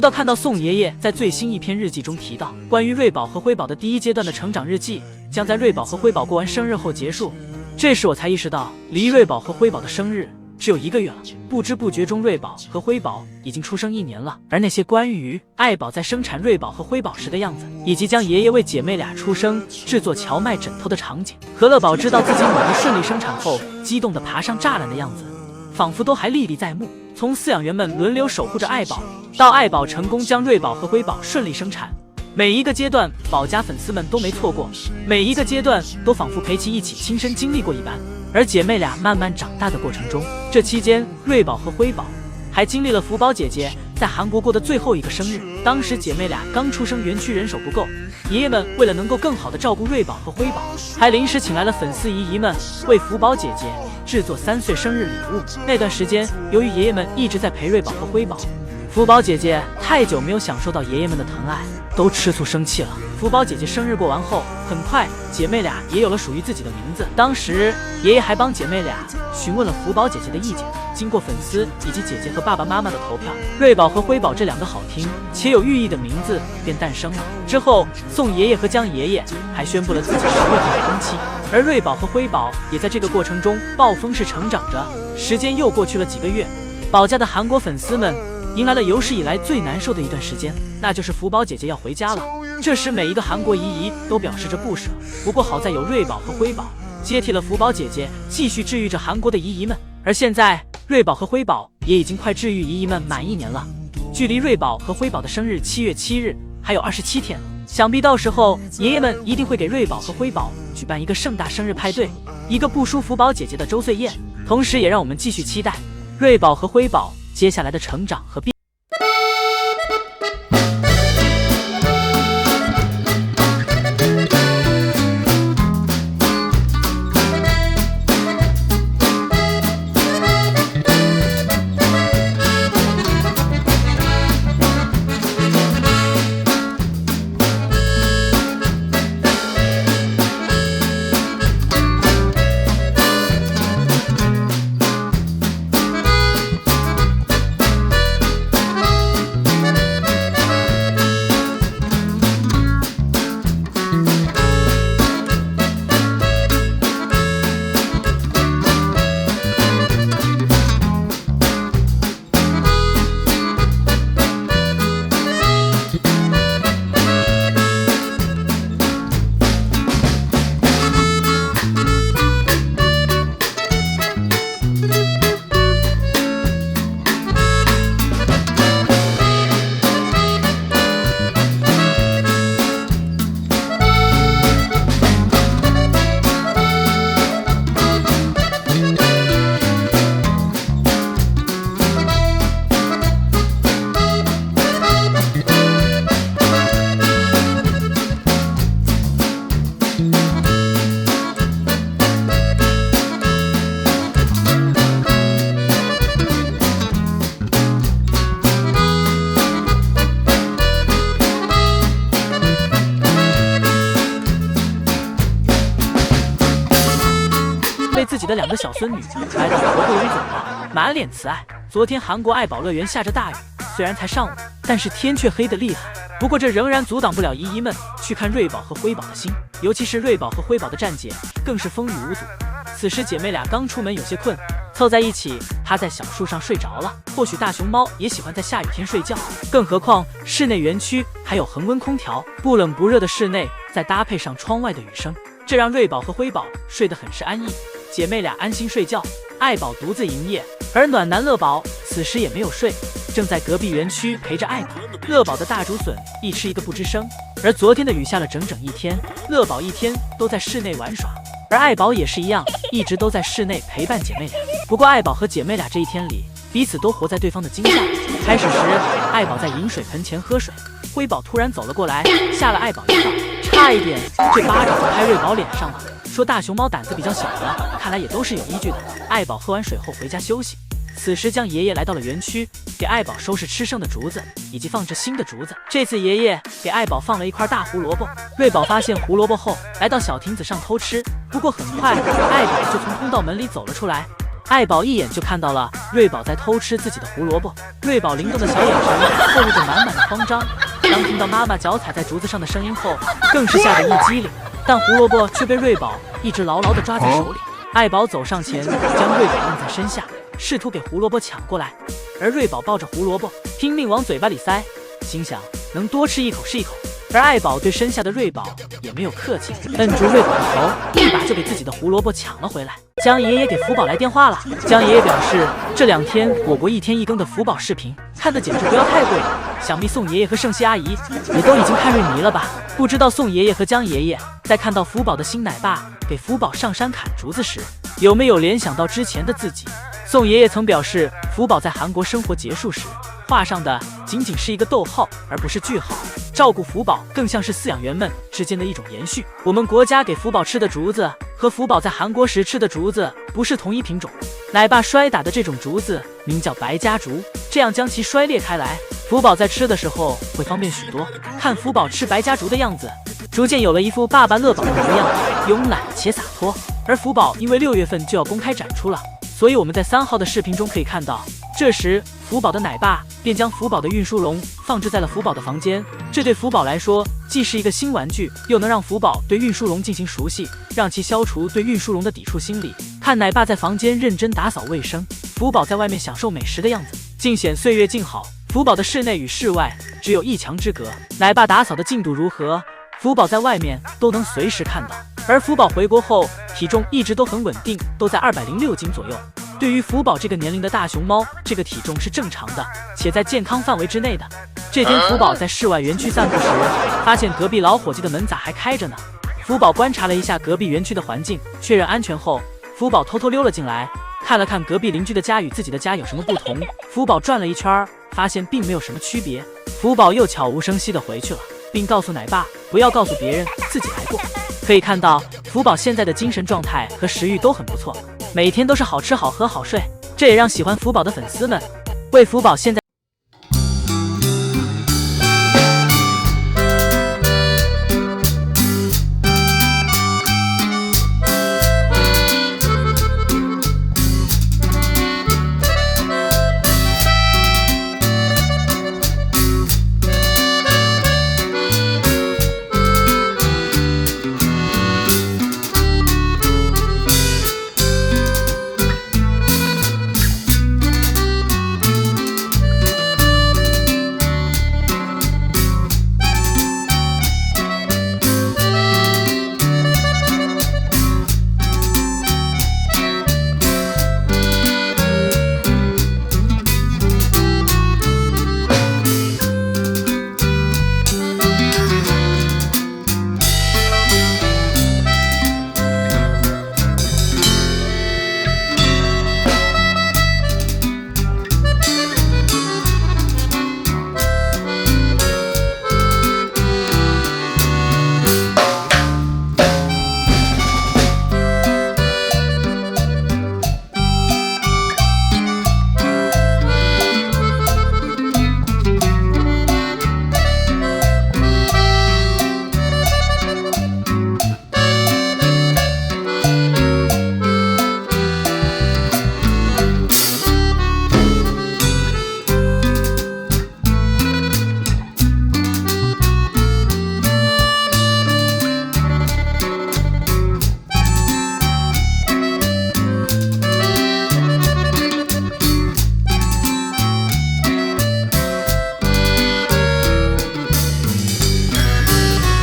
直到看到宋爷爷在最新一篇日记中提到，关于瑞宝和辉宝的第一阶段的成长日记将在瑞宝和辉宝过完生日后结束。这时我才意识到，离瑞宝和辉宝的生日只有1个月了。不知不觉中，瑞宝和辉宝已经出生1年了。而那些关于爱宝在生产瑞宝和辉宝时的样子，以及将爷爷为姐妹俩出生制作荞麦枕头的场景，和乐宝知道自己女儿顺利生产后激动地爬上栅栏的样子，仿佛都还历历在目。从饲养员们轮流守护着爱宝，到爱宝成功将瑞宝和辉宝顺利生产，每一个阶段宝家粉丝们都没错过，每一个阶段都仿佛陪其一起亲身经历过一般。而姐妹俩慢慢长大的过程中，这期间瑞宝和辉宝还经历了福宝姐姐在韩国过的最后一个生日。当时姐妹俩刚出生，园区人手不够，爷爷们为了能够更好的照顾瑞宝和辉宝，还临时请来了粉丝姨姨们为福宝姐姐制作3岁生日礼物。那段时间，由于爷爷们一直在陪瑞宝和辉宝，福宝姐姐太久没有享受到爷爷们的疼爱，都吃醋生气了。福宝姐姐生日过完后，很快姐妹俩也有了属于自己的名字。当时爷爷还帮姐妹俩询问了福宝姐姐的意见。经过粉丝以及姐姐和爸爸妈妈的投票，瑞宝和辉宝这2个好听且有寓意的名字便诞生了。之后，宋爷爷和江爷爷还宣布了自己10月份的婚期，而瑞宝和辉宝也在这个过程中暴风式成长着。时间又过去了几个月，宝家的韩国粉丝们迎来了有史以来最难受的一段时间，那就是福宝姐姐要回家了。这时每一个韩国姨姨都表示着不舍，不过好在有瑞宝和辉宝接替了福宝姐姐，继续治愈着韩国的姨姨们。而现在瑞宝和辉宝也已经快治愈姨姨们满1年了，距离瑞宝和辉宝的生日7月7日还有27天，想必到时候爷爷们一定会给瑞宝和辉宝举办一个盛大生日派对，一个不输福宝姐姐的周岁宴。同时也让我们继续期待瑞宝和辉宝接下来的成长和变。自己的2个小孙女来到活动园走了，满脸慈爱。昨天韩国爱宝乐园下着大雨，虽然才上午，但是天却黑得厉害。不过这仍然阻挡不了姨姨们去看瑞宝和辉宝的心，尤其是瑞宝和辉宝的站姐更是风雨无阻。此时姐妹俩刚出门，有些困，凑在一起趴在小树上睡着了。或许大熊猫也喜欢在下雨天睡觉，更何况室内园区还有恒温空调，不冷不热的室内再搭配上窗外的雨声，这让瑞宝和辉宝睡得很是安逸。姐妹俩安心睡觉，爱宝独自营业，而暖男乐宝此时也没有睡，正在隔壁园区陪着爱宝。乐宝的大竹笋一吃一个不吱声，而昨天的雨下了整整1天，乐宝1天都在室内玩耍，而爱宝也是一样，一直都在室内陪伴姐妹俩。不过爱宝和姐妹俩这1天里，彼此都活在对方的惊吓。开始时，爱宝在饮水盆前喝水，辉宝突然走了过来，吓了爱宝一跳，差一点这巴掌就拍瑞宝脸上了。说大熊猫胆子比较小的，看来也都是有依据的。爱宝喝完水后回家休息，此时江爷爷来到了园区，给爱宝收拾吃剩的竹子以及放置新的竹子。这次爷爷给爱宝放了一块大胡萝卜，瑞宝发现胡萝卜后来到小亭子上偷吃，不过很快爱宝就从通道门里走了出来。爱宝一眼就看到了瑞宝在偷吃自己的胡萝卜，瑞宝灵动的小眼神透露着满满的慌张。当听到妈妈脚踩在竹子上的声音后，更是吓得一激灵，但胡萝卜却被瑞宝一直牢牢地抓在手里。爱宝走上前，将瑞宝摁在身下，试图给胡萝卜抢过来，而瑞宝抱着胡萝卜拼命往嘴巴里塞，心想能多吃一口是一口。而爱宝对身下的瑞宝也没有客气，摁住瑞宝的头，一把就给自己的胡萝卜抢了回来。江爷爷给福宝来电话了，江爷爷表示这2天我国1天1更的福宝视频看得简直不要太过瘾，想必宋爷爷和盛熙阿姨也都已经看入迷了吧？不知道宋爷爷和江爷爷在看到福宝的新奶爸给福宝上山砍竹子时，有没有联想到之前的自己？宋爷爷曾表示，福宝在韩国生活结束时画上的仅仅是一个逗号，而不是句号。照顾福宝更像是饲养员们之间的一种延续。我们国家给福宝吃的竹子和福宝在韩国时吃的竹子不是同一品种，奶爸摔打的这种竹子名叫白家竹，这样将其摔裂开来，福宝在吃的时候会方便许多。看福宝吃白家竹的样子，逐渐有了一副爸爸乐宝的模样，慵懒且洒脱。而福宝因为6月份就要公开展出了，所以我们在3号的视频中可以看到，这时福宝的奶爸便将福宝的运输笼放置在了福宝的房间，这对福宝来说既是一个新玩具，又能让福宝对运输笼进行熟悉，让其消除对运输笼的抵触心理。看奶爸在房间认真打扫卫生，福宝在外面享受美食的样子，尽显岁月静好。福宝的室内与室外只有1墙之隔，奶爸打扫的进度如何，福宝在外面都能随时看到。而福宝回国后体重一直都很稳定，都在206斤左右。对于福宝这个年龄的大熊猫，这个体重是正常的，且在健康范围之内的。这天福宝在室外园区散步时，发现隔壁老伙计的门咋还开着呢？福宝观察了一下隔壁园区的环境，确认安全后，福宝偷偷溜了进来，看了看隔壁邻居的家与自己的家有什么不同。福宝转了一圈，发现并没有什么区别。福宝又悄无声息地回去了，并告诉奶爸不要告诉别人自己来过。可以看到福宝现在的精神状态和食欲都很不错，每天都是好吃好喝好睡，这也让喜欢福宝的粉丝们为福宝现在